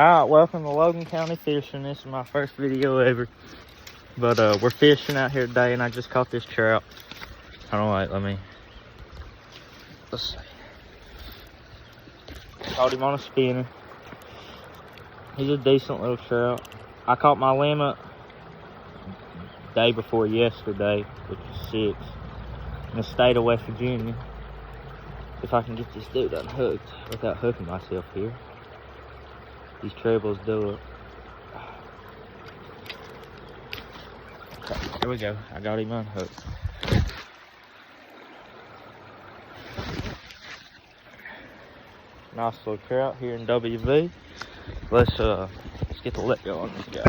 Alright, welcome to Logan County Fishing. This is my first video ever. But we're fishing out here today and I just caught this trout. Let's see. Caught him on a spinner. He's a decent little trout. I caught my limit day before yesterday, which was 6, in the state of West Virginia. If I can get this dude unhooked without hooking myself here. These trebles do it. Okay, here we go. I got him unhooked. Nice little trout here in WV. Let's get the let go on this guy.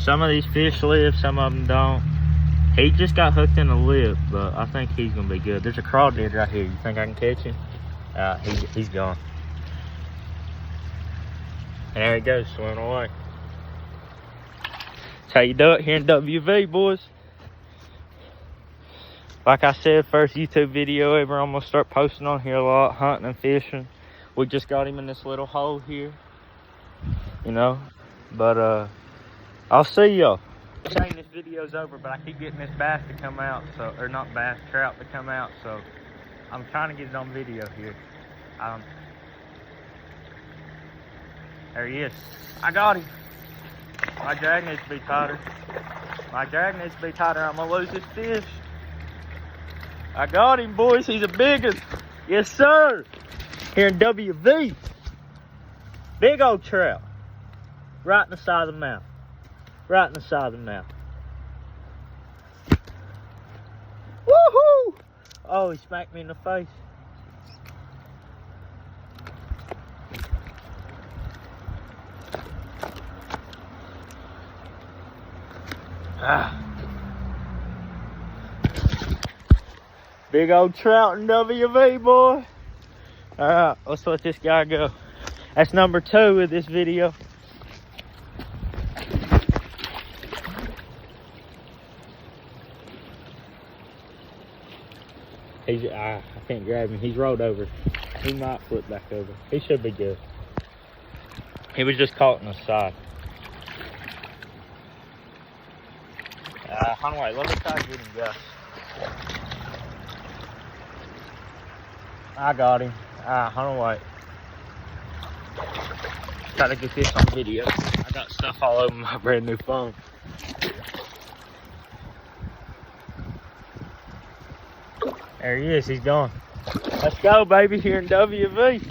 Some of these fish live, some of them don't. He just got hooked in the lip, but I think he's gonna be good. There's a crawdad right here. You think I can catch him? He's gone. And there he goes, swimming away. That's how you do it here in WV, boys. Like I said, first YouTube video ever. I'm gonna start posting on here a lot, hunting and fishing. We just got him in this little hole here, you know. But I'll see y'all. Saying this video's over, but I keep getting this bass to come out, so, or not bass, trout to come out, so I'm trying to get it on video here. There he is. I got him. My drag needs to be tighter. My drag needs to be tighter. I'm gonna lose this fish. I got him, boys. He's a big one. Yes, sir. Here in WV. Big old trout. Right in the side of the mouth. Right in the side of the mouth. Woohoo! Oh, he smacked me in the face. Big old trout in WV, boy. Alright, let's let this guy go. That's number 2 of this video. I can't grab him. He's rolled over. He might flip back over. He should be good. He was just caught in the side. Hold on, let me try to get him, guys. I got him. Hold on, wait. Try to get this on video. I got stuff all over my brand new phone. There he is, he's gone. Let's go, baby, here in WV.